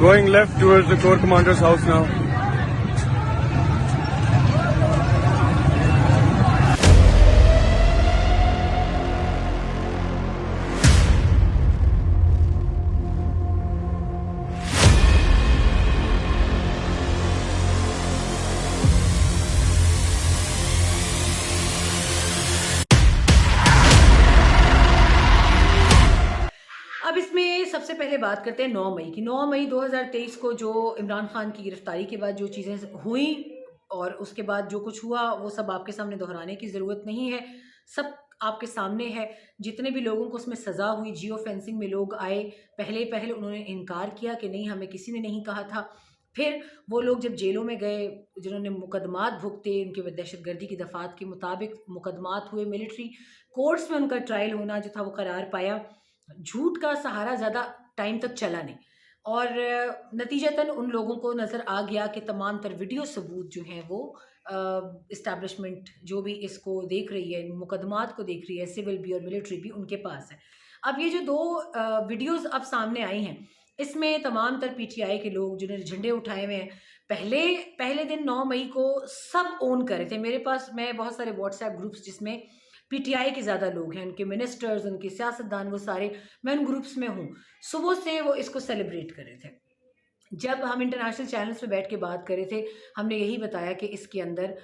Going left towards the Corps Commander's house now. اب اس میں سب سے پہلے بات کرتے ہیں 9 مئی کی. 9 مئی 2023 کو جو عمران خان کی گرفتاری کے بعد جو چیزیں ہوئیں اور اس کے بعد جو کچھ ہوا وہ سب آپ کے سامنے دہرانے کی ضرورت نہیں ہے، سب آپ کے سامنے ہے. جتنے بھی لوگوں کو اس میں سزا ہوئی، جیو فینسنگ میں لوگ آئے، پہلے انہوں نے انکار کیا کہ نہیں ہمیں کسی نے نہیں کہا تھا. پھر وہ لوگ جب جیلوں میں گئے جنہوں نے مقدمات بھگتے، ان کے دہشت گردی کی دفعات کے مطابق مقدمات ہوئے، ملٹری کورٹس میں ان کا ٹرائل ہونا جو تھا وہ قرار پایا. جھوٹ کا سہارا زیادہ ٹائم تک چلا نہیں اور نتیجتاً ان لوگوں کو نظر آ گیا کہ تمام تر ویڈیو ثبوت جو ہیں وہ اسٹیبلشمنٹ جو بھی اس کو دیکھ رہی ہے، مقدمات کو دیکھ رہی ہے، سول بھی اور ملٹری بھی، ان کے پاس ہے. اب یہ جو 2 ویڈیوز اب سامنے آئی ہیں اس میں تمام تر پی ٹی آئی کے لوگ جنہوں نے جھنڈے اٹھائے ہوئے ہیں پہلے دن 9 مئی کو سب اون کر رہے تھے. میرے پاس میں بہت سارے واٹس ایپ گروپس جس میں پی ٹی آئی کے زیادہ لوگ ہیں، ان کے منسٹرز، ان کے سیاستدان، وہ سارے میں ان گروپس میں ہوں. صبح سے وہ اس کو سیلیبریٹ کر رہے تھے. جب ہم انٹرنیشنل چینلز پہ بیٹھ کے بات کر رہے تھے ہم نے یہی بتایا کہ اس کے اندر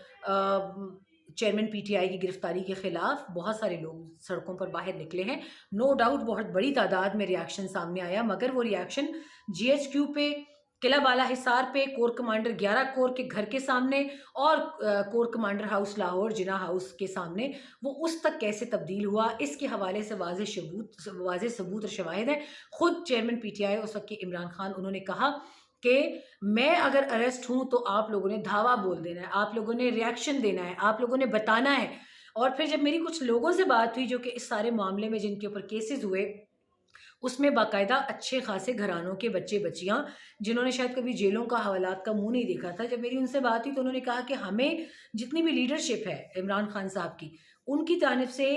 چیئرمین پی ٹی آئی کی گرفتاری کے خلاف بہت سارے لوگ سڑکوں پر باہر نکلے ہیں. نو ڈاؤٹ بہت بڑی تعداد میں ریاکشن سامنے آیا، مگر وہ ریاکشن جی ایچ کیو پہ، قلعہ بالا حصار پہ، کور کمانڈر 11 کور کے گھر کے سامنے اور کور کمانڈر ہاؤس لاہور جناح ہاؤس کے سامنے وہ اس تک کیسے تبدیل ہوا، اس کے حوالے سے واضح ثبوت اور شواہد ہیں. خود چیئرمین پی ٹی آئی اس وقت کے عمران خان انہوں نے کہا کہ میں اگر اریسٹ ہوں تو آپ لوگوں نے دھاوا بول دینا ہے، آپ لوگوں نے ریاکشن دینا ہے، آپ لوگوں نے بتانا ہے. اور پھر جب میری کچھ لوگوں سے بات ہوئی جو کہ اس سارے معاملے میں جن کے اوپر کیسز ہوئے اس میں باقاعدہ اچھے خاصے گھرانوں کے بچے بچیاں جنہوں نے شاید کبھی جیلوں کا حوالات کا منہ نہیں دیکھا تھا، جب میری ان سے بات ہوئی تو انہوں نے کہا کہ ہمیں جتنی بھی لیڈرشپ ہے عمران خان صاحب کی ان کی جانب سے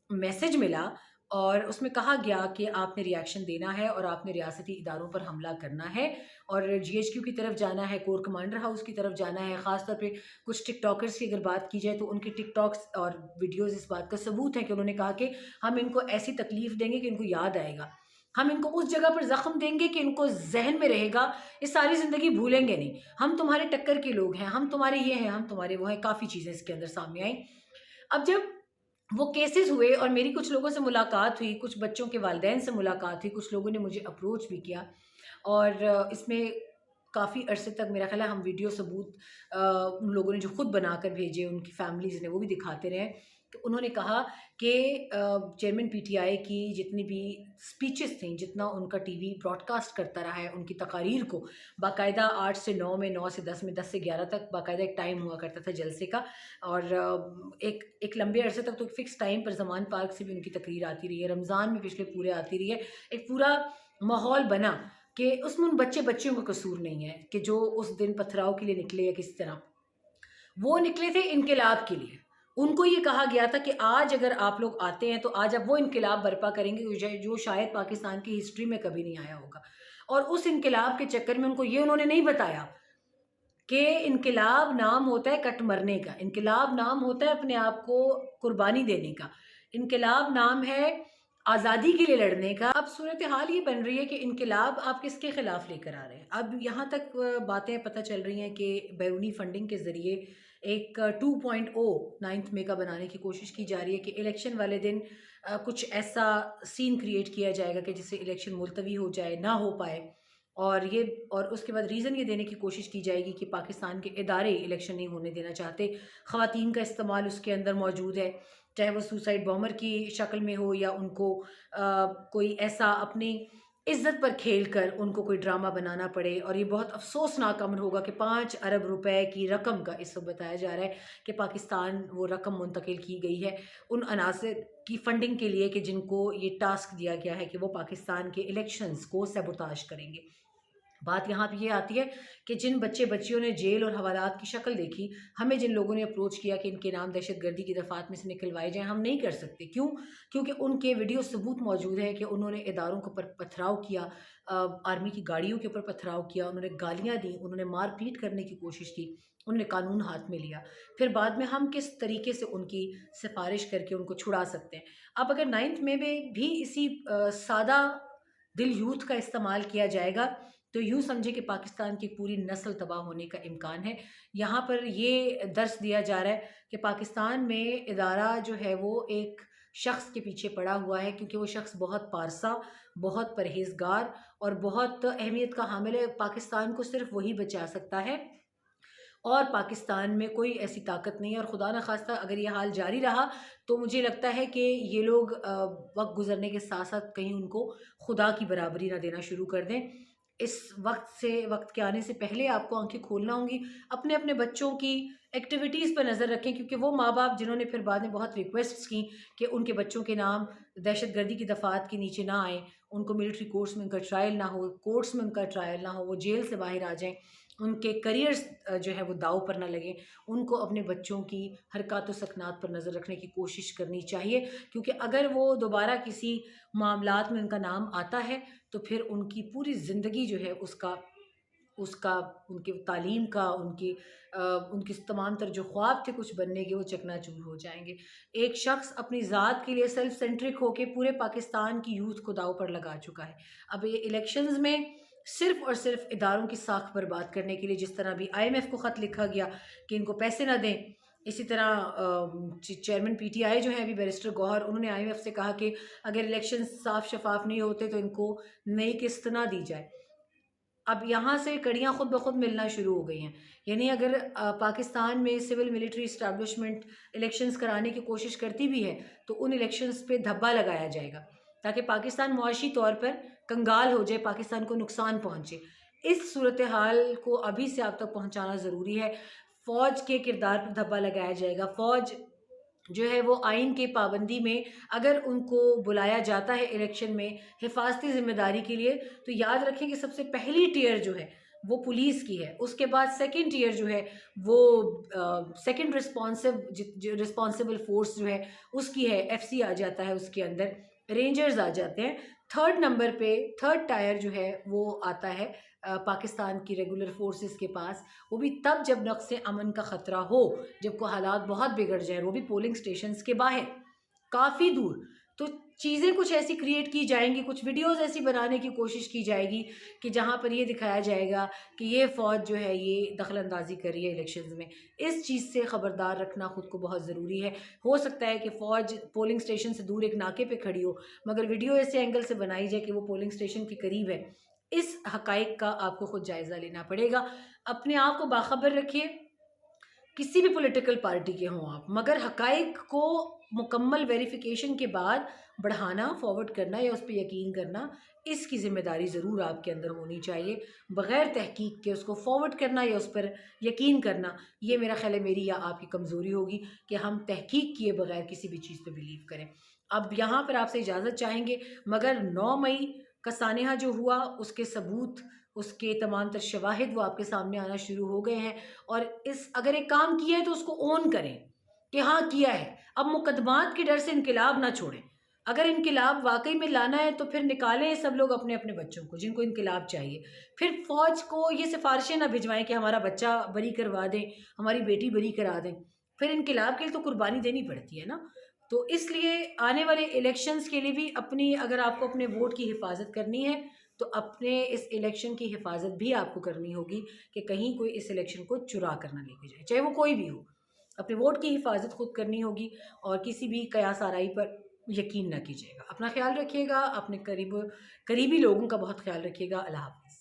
میسج ملا اور اس میں کہا گیا کہ آپ نے ریاکشن دینا ہے اور آپ نے ریاستی اداروں پر حملہ کرنا ہے اور جی ایچ کیو کی طرف جانا ہے، کور کمانڈر ہاؤس کی طرف جانا ہے. خاص طور پہ کچھ ٹک ٹاکرز کی اگر بات کی جائے تو ان کے ٹک ٹاکس اور ویڈیوز اس بات کا ثبوت ہے کہ انہوں نے کہا کہ ہم ان کو ایسی تکلیف دیں گے کہ ان کو یاد آئے گا، ہم ان کو اس جگہ پر زخم دیں گے کہ ان کو ذہن میں رہے گا، یہ ساری زندگی بھولیں گے نہیں، ہم تمہارے ٹکر کے لوگ ہیں، ہم تمہارے یہ ہیں، ہم تمہارے وہ ہیں. کافی چیزیں اس کے اندر سامنے آئیں. اب جب وہ کیسز ہوئے اور میری کچھ لوگوں سے ملاقات ہوئی، کچھ بچوں کے والدین سے ملاقات ہوئی، کچھ لوگوں نے مجھے اپروچ بھی کیا اور اس میں کافی عرصے تک میرا خیال ہے ہم ویڈیو ثبوت ان لوگوں نے جو خود بنا کر بھیجے، ان کی فیملیز نے وہ بھی دکھاتے رہے کہ انہوں نے کہا کہ چیئرمین پی ٹی آئی کی جتنی بھی سپیچز تھیں، جتنا ان کا ٹی وی براڈ کاسٹ کرتا رہا ہے، ان کی تقاریر کو باقاعدہ 8 سے 9 میں، 9 سے 10 میں، 10 سے 11 تک باقاعدہ ایک ٹائم ہوا کرتا تھا جلسے کا اور ایک لمبے عرصے تک تو ایک فکس ٹائم پر زمان پارک سے بھی ان کی تقریر آتی رہی ہے، رمضان میں پچھلے پورے آتی رہی ہے. ایک پورا ماحول بنا کہ اس میں ان بچیوں کا قصور نہیں ہے کہ جو اس دن پتھراؤ کے لیے نکلے یا کس طرح وہ نکلے تھے انقلاب کے لیے. ان کو یہ کہا گیا تھا کہ آج اگر آپ لوگ آتے ہیں تو آج اب وہ انقلاب برپا کریں گے جو شاید پاکستان کی ہسٹری میں کبھی نہیں آیا ہوگا. اور اس انقلاب کے چکر میں ان کو یہ انہوں نے نہیں بتایا کہ انقلاب نام ہوتا ہے کٹ مرنے کا، انقلاب نام ہوتا ہے اپنے آپ کو قربانی دینے کا، انقلاب نام ہے آزادی کے لیے لڑنے کا. اب صورتحال یہ بن رہی ہے کہ انقلاب آپ کس کے خلاف لے کر آ رہے ہیں. اب یہاں تک باتیں پتہ چل رہی ہیں کہ بیرونی فنڈنگ کے ذریعے ایک 2.0 9 مئی کا بنانے کی کوشش کی جا رہی ہے کہ الیکشن والے دن کچھ ایسا سین کریٹ کیا جائے گا کہ جس سے الیکشن ملتوی ہو جائے، نہ ہو پائے اور اس کے بعد ریزن یہ دینے کی کوشش کی جائے گی کہ پاکستان کے ادارے الیکشن نہیں ہونے دینا چاہتے. خواتین کا استعمال اس کے اندر موجود ہے، چاہے وہ سوسائڈ بامر کی شکل میں ہو یا ان کو کوئی ایسا اپنی عزت پر کھیل کر ان کو کوئی ڈرامہ بنانا پڑے. اور یہ بہت افسوسناک امر ہوگا کہ 5 ارب روپے کی رقم کا اس وقت بتایا جا رہا ہے کہ پاکستان وہ رقم منتقل کی گئی ہے ان عناصر کی فنڈنگ کے لیے کہ جن کو یہ ٹاسک دیا گیا ہے کہ وہ پاکستان کے الیکشنز کو سیبوتاژ کریں گے. بات یہاں پہ یہ آتی ہے کہ جن بچیوں نے جیل اور حوالات کی شکل دیکھی، ہمیں جن لوگوں نے اپروچ کیا کہ ان کے نام دہشت گردی کی دفعات میں سے نکلوائے جائیں، ہم نہیں کر سکتے. کیوں؟ کیونکہ ان کے ویڈیو ثبوت موجود ہے کہ انہوں نے اداروں کے اوپر پتھراؤ کیا، آرمی کی گاڑیوں کے اوپر پتھراؤ کیا، انہوں نے گالیاں دیں، انہوں نے مار پیٹ کرنے کی کوشش کی، انہوں نے قانون ہاتھ میں لیا. پھر بعد میں ہم کس طریقے سے ان کی سفارش کر کے ان کو چھڑا سکتے ہیں. اب اگر 9 مئی میں بھی اسی سادہ دل یوتھ کا استعمال کیا جائے گا تو یوں سمجھے کہ پاکستان کی پوری نسل تباہ ہونے کا امکان ہے. یہاں پر یہ درس دیا جا رہا ہے کہ پاکستان میں ادارہ جو ہے وہ ایک شخص کے پیچھے پڑا ہوا ہے، کیونکہ وہ شخص بہت پارسا، بہت پرہیزگار اور بہت اہمیت کا حامل ہے. پاکستان کو صرف وہی بچا سکتا ہے اور پاکستان میں کوئی ایسی طاقت نہیں ہے. اور خدا نخواستہ اگر یہ حال جاری رہا تو مجھے لگتا ہے کہ یہ لوگ وقت گزرنے کے ساتھ ساتھ کہیں ان کو خدا کی برابری نہ دینا شروع کر دیں. اس وقت کے آنے سے پہلے آپ کو آنکھیں کھولنا ہوں گی، اپنے اپنے بچوں کی ایکٹیویٹیز پر نظر رکھیں، کیونکہ وہ ماں باپ جنہوں نے پھر بعد میں بہت ریکویسٹس کی کہ ان کے بچوں کے نام دہشت گردی کی دفعات کے نیچے نہ آئیں، ان کو ملٹری کورٹس میں ان کا ٹرائل نہ ہو، کورٹس میں ان کا ٹرائل نہ ہو، وہ جیل سے باہر آ جائیں، ان کے کریئرز جو ہے وہ داؤ پر نہ لگیں. ان کو اپنے بچوں کی حرکات و سکنات پر نظر رکھنے کی کوشش کرنی چاہیے، کیونکہ اگر وہ دوبارہ کسی معاملات میں ان کا نام آتا ہے تو پھر ان کی پوری زندگی جو ہے اس کا ان کی تعلیم کا، ان کی تمام تر جو خواب تھے کچھ بننے کے، وہ چکنا چور ہو جائیں گے. ایک شخص اپنی ذات کے لیے سیلف سینٹرک ہو کے پورے پاکستان کی یوتھ کو داؤ پر لگا چکا ہے. اب یہ الیکشنز میں صرف اور صرف اداروں کی ساکھ پر بات کرنے کے لیے، جس طرح بھی IMF کو خط لکھا گیا کہ ان کو پیسے نہ دیں، اسی طرح چیئرمین PTI جو ہیں ابھی بیرسٹر گوہر، انہوں نے IMF سے کہا کہ اگر الیکشن صاف شفاف نہیں ہوتے تو ان کو نئی قسط نہ دی جائے. اب یہاں سے کڑیاں خود بخود ملنا شروع ہو گئی ہیں. یعنی اگر پاکستان میں سول ملٹری اسٹیبلشمنٹ الیکشنز کرانے کی کوشش کرتی بھی ہے تو ان الیکشنز پہ دھبا لگایا جائے گا تاکہ پاکستان معاشی طور پر کنگال ہو جائے، پاکستان کو نقصان پہنچے. اس صورتحال کو ابھی سے آپ تک پہنچانا ضروری ہے. فوج کے کردار پر دھبا لگایا جائے گا. فوج جو ہے وہ آئین کے پابندی میں اگر ان کو بلایا جاتا ہے الیکشن میں حفاظتی ذمہ داری کے لیے، تو یاد رکھیں کہ سب سے پہلی ٹیئر جو ہے وہ پولیس کی ہے، اس کے بعد سیکنڈ ٹیئر جو ہے وہ سیکنڈ رسپانسبل فورس جو ہے اس کی ہے، FC آ جاتا ہے اس کے اندر، رینجرز آ جاتے ہیں. تھرڈ نمبر پہ تھرڈ ٹائر جو ہے وہ آتا ہے پاکستان کی ریگولر فورسز کے پاس، وہ بھی تب جب نقص امن کا خطرہ ہو، جب کو حالات بہت بگڑ جائیں، وہ بھی پولنگ سٹیشنز کے باہر کافی دور. تو چیزیں کچھ ایسی کریٹ کی جائیں گی، کچھ ویڈیوز ایسی بنانے کی کوشش کی جائے گی کہ جہاں پر یہ دکھایا جائے گا کہ یہ فوج جو ہے یہ دخل اندازی کر رہی ہے الیکشنز میں. اس چیز سے خبردار رکھنا خود کو بہت ضروری ہے. ہو سکتا ہے کہ فوج پولنگ سٹیشن سے دور ایک ناکے پہ کھڑی ہو، مگر ویڈیو ایسے اینگل سے بنائی جائے کہ وہ پولنگ سٹیشن کے قریب ہے. اس حقائق کا آپ کو خود جائزہ لینا پڑے گا. اپنے آپ کو باخبر رکھیے، کسی بھی پولیٹیکل پارٹی کے ہوں آپ، مگر حقائق کو مکمل ویریفیکیشن کے بعد بڑھانا، فارورڈ کرنا یا اس پہ یقین کرنا، اس کی ذمہ داری ضرور آپ کے اندر ہونی چاہیے. بغیر تحقیق کے اس کو فارورڈ کرنا یا اس پر یقین کرنا، یہ میرا خیال ہے میری یا آپ کی کمزوری ہوگی کہ ہم تحقیق کیے بغیر کسی بھی چیز پہ بلیو کریں. اب یہاں پر آپ سے اجازت چاہیں گے، مگر 9 مئی کا سانحہ جو ہوا اس کے ثبوت، اس کے تمام تر شواہد وہ آپ کے سامنے آنا شروع ہو گئے ہیں. اور اگر ایک کام کیا ہے تو اس کو اون کریں کہ ہاں کیا ہے. اب مقدمات کے ڈر سے انقلاب نہ چھوڑیں. اگر انقلاب واقعی میں لانا ہے تو پھر نکالیں سب لوگ اپنے اپنے بچوں کو جن کو انقلاب چاہیے. پھر فوج کو یہ سفارشیں نہ بھجوائیں کہ ہمارا بچہ بری کروا دیں، ہماری بیٹی بری کرا دیں. پھر انقلاب کے لیے تو قربانی دینی پڑتی ہے نا. تو اس لیے آنے والے الیکشنز کے لیے بھی اگر آپ کو اپنے ووٹ کی حفاظت کرنی ہے تو اپنے اس الیکشن کی حفاظت بھی آپ کو کرنی ہوگی کہ کہیں کوئی اس الیکشن کو چرا کر نہ لے کے جائے، چاہے وہ کوئی بھی ہو. اپنے ووٹ کی حفاظت خود کرنی ہوگی اور کسی بھی قیاس آرائی پر یقین نہ کیجیے گا. اپنا خیال رکھیے گا، اپنے قریبی لوگوں کا بہت خیال رکھیے گا. اللہ حافظ.